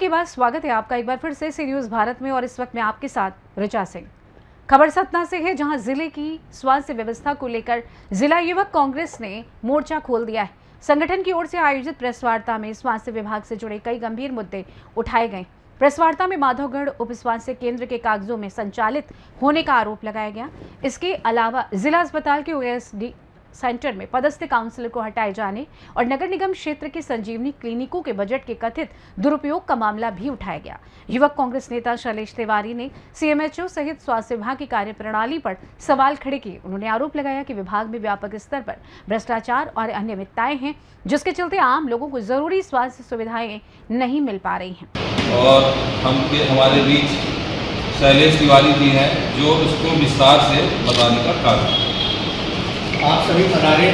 के बाद स्वागत है आपका एक बार फिर से सी न्यूज़ भारत में और इस वक्त मैं आपके साथ ऋचा सिंह। खबर सतना से है, जहां जिले की स्वास्थ्य व्यवस्था को लेकर जिला युवक कांग्रेस ने मोर्चा खोल दिया है। संगठन की ओर से आयोजित प्रेस वार्ता में स्वास्थ्य विभाग से जुड़े कई गंभीर मुद्दे उठाए गए। प्रेस वार्ता में माधवगढ़ उप स्वास्थ्य केंद्र के कागजों में संचालित होने का आरोप लगाया गया। इसके अलावा जिला अस्पताल के ओएसडी सेंटर में पदस्थ काउंसलर को हटाए जाने और नगर निगम क्षेत्र के संजीवनी क्लिनिकों के बजट के कथित दुरुपयोग का मामला भी उठाया गया। युवक कांग्रेस नेता शैलेश तिवारी ने सीएमएचओ सहित स्वास्थ्य विभाग की कार्यप्रणाली पर सवाल खड़े किए। उन्होंने आरोप लगाया कि विभाग में व्यापक स्तर पर भ्रष्टाचार और अनियमितताएं हैं, जिसके चलते आम लोगों को जरूरी स्वास्थ्य सुविधाएं नहीं मिल पा रही हैं। और हमारे बीच शैलेश तिवारी जी हैं, जो इसको विस्तार से बताने का कार्य। आप सभी पधारे,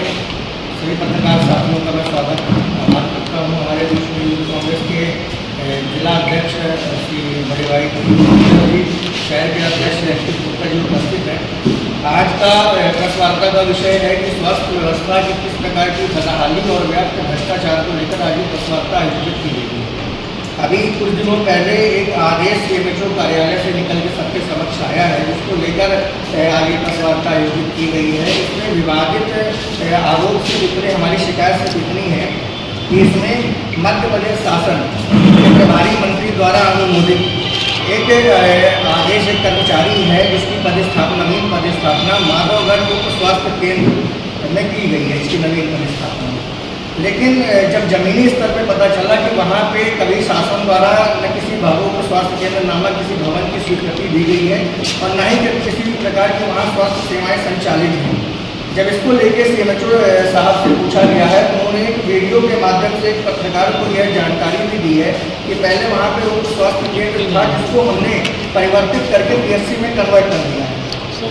सभी पत्रकार साथियों का मैं स्वागत करता हूँ। हमारे बीच में यूथ कांग्रेस के जिला अध्यक्ष श्री बड़े भाई जी, शहर के अध्यक्ष गुप्ता जी उपस्थित हैं। आज का प्रेस वार्ता का विषय है कि स्वास्थ्य व्यवस्था की किस प्रकार की बदहाली और व्याप्त भ्रष्टाचार को लेकर आज प्रेस वार्ता आयोजित की गई है। अभी कुछ दिनों पहले एक आदेश सीएमएचओ कार्यालय से निकल के सबके समक्ष आया है, जिसको लेकर आगे प्रेस वार्ता आयोजित की गई है। इसमें विवादित आरोप से जितने हमारी शिकायत से जितनी है कि इसमें मध्य प्रदेश शासन के प्रभारी मंत्री द्वारा अनुमोदित एक आदेश एक कर्मचारी है, जिसकी नवीन पदस्थापना माधवगढ़ उप स्वास्थ्य केंद्र में की गई है। इसकी नवीन पदस्थापना, लेकिन जब जमीनी स्तर पर पता चला कि वहाँ पे कभी शासन द्वारा न किसी भागों स्वास्थ्य केंद्र नामक किसी भवन की स्वीकृति दी गई है और न ही किसी भी प्रकार की वहाँ स्वास्थ्य सेवाएं संचालित हैं। जब इसको लेके सीएमएचओ साहब से पूछा गया है, तो उन्होंने एक वीडियो के माध्यम से एक पत्रकार को यह जानकारी भी दी है कि पहले वहाँ पे उप स्वास्थ्य केंद्र था, जिसको हमने परिवर्तित करके पीएचसी में कन्वर्ट कर दिया है।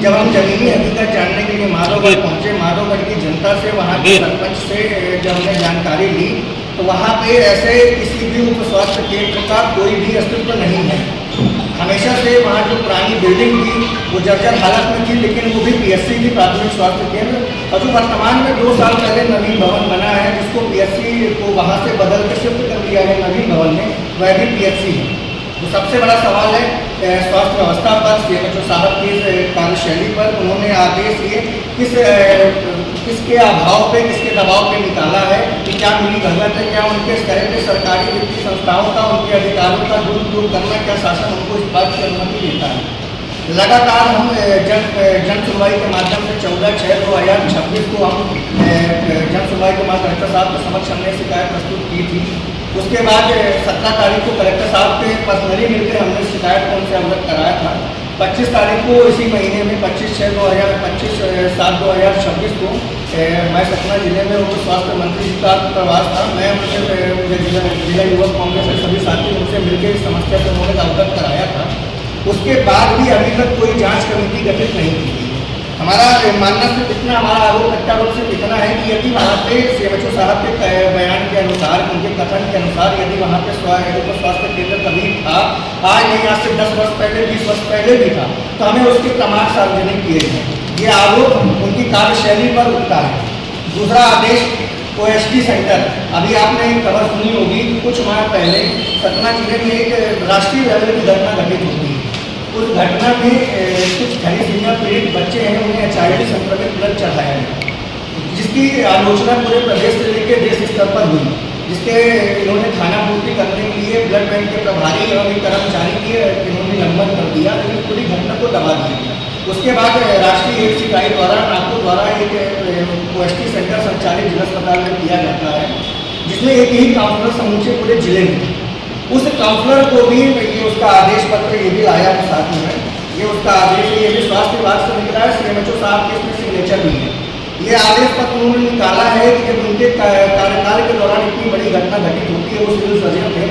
जब हम जमीनी हकीकत जानने के लिए माधवगढ़ पहुंचे, माधवगढ़ की जनता से, वहाँ के सरपंच से जब हमने जानकारी ली, तो वहाँ पे ऐसे किसी भी उप स्वास्थ्य केंद्र का कोई भी अस्तित्व नहीं है। हमेशा से वहाँ जो पुरानी बिल्डिंग थी वो जर्जर हालत में थी, लेकिन वो भी पीएचसी की प्राथमिक स्वास्थ्य केंद्र, और जो वर्तमान में 2 साल पहले नवीन भवन बना है, जिसको पीएचसी को वहाँ से बदल के शिफ्ट कर दिया है नवीन भवन में, वह भी पीएचसी है। तो सबसे बड़ा सवाल है स्वास्थ्य व्यवस्था पर, सीएमएचओ साहब की कार्यशैली पर। उन्होंने आदेश ये किसके अभाव पे, किसके दबाव पे निकाला है कि क्या मिली भगत है, क्या उनके तरह के सरकारी वित्तीय संस्थाओं का, उनके अधिकारों का दुरुपयोग करना, क्या शासन उनको इस बात की अनुमति देता है। लगातार हम जन सुनवाई के माध्यम से 14/6/2026 को हम जन सुनवाई के माध्यम कलेक्टर साहब के समक्ष हमने शिकायत प्रस्तुत की थी। उसके बाद 17 तारीख को कलेक्टर साहब के पर्सनली मिलकर हमने शिकायत को उनसे अवगत कराया था। 25 तारीख को इसी महीने में 25/6/2026 को मैं सतना जिले में उप स्वास्थ्य मंत्री जी का प्रवास था। मैं उनसे जिला युवक कांग्रेस के सभी साथी उनसे मिलकर इस समस्या को उन्होंने अवगत कराया था। उसके बाद भी अभी तक कोई जांच कमेटी गठित नहीं की गई। हमारा मानना सिर्फ इतना, हमारा आरोप प्रत्यारोप सिर्फ इतना है कि यदि वहाँ पे सीएमएचओ साहब के बयान के अनुसार, उनके कथन के अनुसार, यदि वहाँ पे स्वास्थ्य केंद्र कभी था, आज नहीं, आज से 10 वर्ष पहले, 20 वर्ष पहले भी था, तो हमें उसके प्रमाण सार्वजनिक किए हैं। ये आरोप उनकी कार्यशैली पर उठता है। दूसरा आदेश ओएसडी सेंटर, अभी आपने एक खबर सुनी होगी कि कुछ माह पहले सतना जिले में एक राष्ट्रीय लेवल की घटना घटित होती है। उस घटना में कुछ थैलेसीमिया पीड़ित बच्चे हैं, उन्हें HIV संक्रमित ब्लड चढ़ाया गया, जिसकी आलोचना पूरे प्रदेश से लेकर देश स्तर पर हुई, जिसके इन्होंने खानापूर्ति करने के लिए ब्लड बैंक के प्रभारी एवं कर्मचारी की इन्होंने लंघन कर दिया, लेकिन पूरी घटना को दबा दिया गया। उसके बाद राष्ट्रीय एड्स इकाई द्वारा नागपुर द्वारा एक ओएसडी सेंटर संचालित जिला अस्पताल में किया जाता है, जिसमें एक ही काउंसलर समूचे पूरे जिले में। उस काउंसलर को भी ये उसका आदेश पत्र ये भी लाया है साथ में, ये उसका आदेश है, ये भी स्वास्थ्य विभाग से निकला है, सीएमएचओ साहब के इसमें सिग्नेचर भी है। ये आदेश पत्र उन्होंने निकाला है कि जब उनके कार्यकाल के दौरान इतनी बड़ी घटना घटित होती है, वो सिविल सर्जन थे।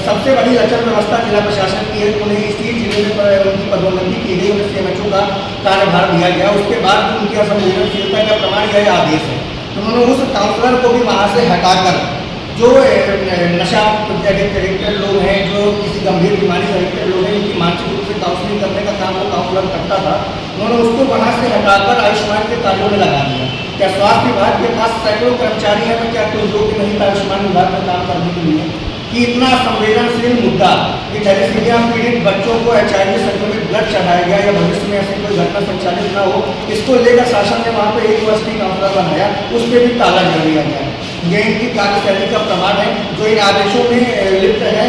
सबसे बड़ी लचर व्यवस्था जिला प्रशासन की है, उन्हें इसी जिले में उनकी पदोन्नति की गई, उन्हें सीएमएचओ का कार्यभार दिया गया। उसके बाद भी उनकी असंवेदनशीलता का प्रमाण यह आदेश है। तो उन्होंने उस काउंसलर को भी वहाँ से हटाकर, जो नशा एडिक्टेड लोग हैं, जो किसी गंभीर बीमारी से एडिक्टेड लोग हैं, उनकी मानसिक रूप से काउंसलिंग करने का काम वो काउंसलर करता था, उन्होंने उसको वहाँ से हटाकर आयुष्मान के कार्यों में लगा दिया। क्या स्वास्थ्य विभाग के पास सैकड़ों कर्मचारी हैं, तो क्या कोई लोग नहीं था आयुष्मान विभाग में काम करने के लिए? कि इतना संवेदनशील मुद्दा कि थैलेसीमिया पीड़ित बच्चों को HIV संक्रमित ब्लड चढ़ाया गया या भविष्य में ऐसी कोई घटना संचालित ना हो, इसको लेकर शासन ने वहाँ पर एक यूनिवर्सिटी काउंसलर बनाया, उस पर भी ताला जड़ दिया गया। ये इनकी कार्यशैली का प्रमाण है जो इन आदेशों में लिप्त है।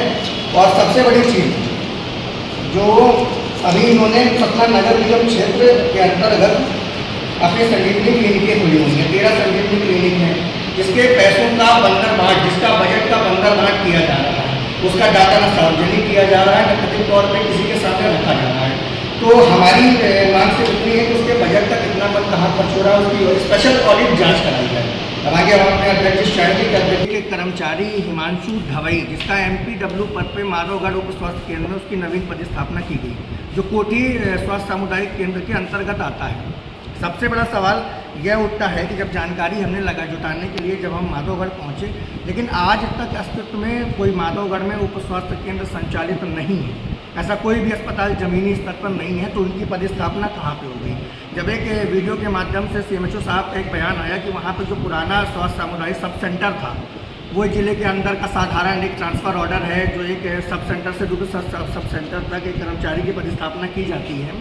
और सबसे बड़ी चीज़ जो अभी इन्होंने सतना नगर निगम क्षेत्र के अंतर्गत अपने संजीवनी क्लिनिकें खुली हुई हैं, 13 संजीवनी क्लिनिक हैं, जिसके पैसों का बंदरबाट, जिसका बजट का बंदरबाट किया जा रहा है, उसका डाटा न सार्वजनिक किया जा रहा है, न कथित तौर पर किसी के सामने रखा जा रहा है। तो हमारी मांग से इतनी है कि उसके बजट का कितना पद कहाँ खर्च हो रहा है, उसकी स्पेशल ऑडिट जाँच कराई जाए। अब आगे हम अपने अध्यक्ष शायरी के अध्यक्ष के कर्मचारी हिमांशु धवई, जिसका MPW पद पे माधवगढ़ उप स्वास्थ्य केंद्र में उसकी नवीन पदस्थापना की गई, जो कोठी स्वास्थ्य सामुदायिक केंद्र के अंतर्गत आता है। सबसे बड़ा सवाल यह उठता है कि जब जानकारी हमने लगा जुटाने के लिए जब हम माधवगढ़ पहुंचे, लेकिन आज तक अस्तित्व में कोई माधवगढ़ में उप स्वास्थ्य केंद्र संचालित नहीं है, ऐसा कोई भी अस्पताल जमीनी स्तर पर नहीं है, तो उनकी पदस्थापना कहाँ पे हो गई। जब एक वीडियो के माध्यम से CMHO साहब का एक बयान आया कि वहाँ पर जो पुराना स्वास्थ्य सामुदायिक सब सेंटर था, वो जिले के अंदर का साधारण एक ट्रांसफ़र ऑर्डर है, जो एक सब सेंटर से दूसरे सब सेंटर तक एक कर्मचारी की पदस्थापना की जाती है।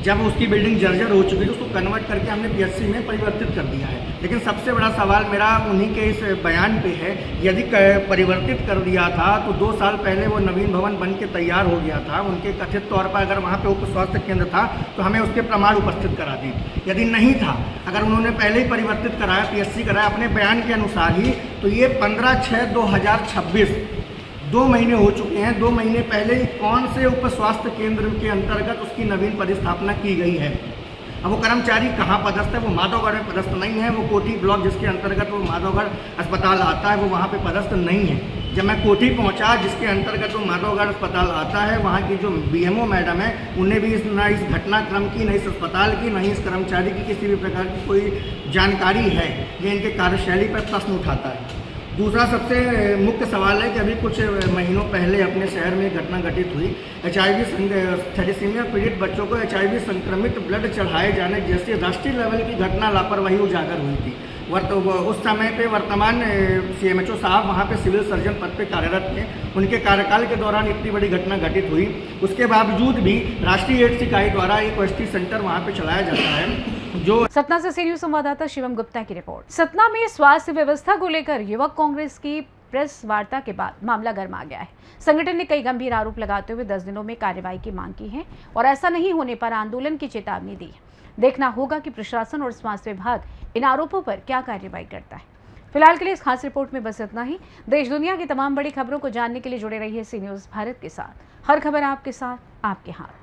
जब उसकी बिल्डिंग जर्जर हो चुकी तो उसको कन्वर्ट करके हमने PHC में परिवर्तित कर दिया है। लेकिन सबसे बड़ा सवाल मेरा उन्हीं के इस बयान पे है, यदि परिवर्तित कर दिया था तो 2 साल पहले वो नवीन भवन बन के तैयार हो गया था, उनके कथित तौर पर अगर वहाँ पे उप स्वास्थ्य केंद्र था तो हमें उसके प्रमाण उपस्थित करा दें। यदि नहीं था, अगर उन्होंने पहले ही परिवर्तित कराया, PHC कराया अपने बयान के अनुसार ही, तो ये 15/6/2026 2 महीने हो चुके हैं। 2 महीने पहले कौन से उप स्वास्थ्य केंद्र के अंतर्गत उसकी नवीन पदस्थापना की गई है। अब वो कर्मचारी कहाँ पदस्थ है, वो माधवगढ़ में पदस्थ नहीं है, वो कोठी ब्लॉक जिसके अंतर्गत वो माधवगढ़ अस्पताल आता है वो वहाँ पे पदस्थ नहीं है। जब मैं कोठी पहुँचा जिसके अंतर्गत वो माधवगढ़ अस्पताल आता है, वहाँ की जो BMO मैडम है, उन्हें भी न इस घटनाक्रम की, न इस अस्पताल की, न इस कर्मचारी की किसी भी प्रकार की कोई जानकारी है। ये इनके कार्यशैली पर प्रश्न उठाता है। दूसरा सबसे मुख्य सवाल है कि अभी कुछ महीनों पहले अपने शहर में घटना घटित हुई, थैलेसीमिया पीड़ित बच्चों को HIV संक्रमित ब्लड चढ़ाए जाने जैसी राष्ट्रीय लेवल की घटना लापरवाही उजागर हुई थी। उस समय पे वर्तमान CMHO साहब वहाँ पे सिविल सर्जन पद पे कार्यरत थे। उनके कार्यकाल के दौरान इतनी बड़ी घटना घटित हुई, उसके बावजूद भी राष्ट्रीय एड्स इकाई द्वारा एक OST सेंटर वहाँ पे चलाया जाता है। जो सतना से सी न्यूज संवाददाता शिवम गुप्ता की रिपोर्ट। सतना में स्वास्थ्य व्यवस्था को लेकर युवक कांग्रेस की प्रेस वार्ता के बाद मामला गर्मा गया है। संगठन ने कई गंभीर आरोप लगाते हुए 10 दिनों में कार्रवाई की मांग की है और ऐसा नहीं होने पर आंदोलन की चेतावनी दी है। देखना होगा कि प्रशासन और स्वास्थ्य विभाग इन आरोपों पर क्या कार्रवाई करता है। फिलहाल के लिए इस खास रिपोर्ट में बस इतना ही। देश दुनिया की तमाम बड़ी खबरों को जानने के लिए जुड़े रहिए सी न्यूज भारत के साथ। हर खबर आपके साथ, आपके हाथ।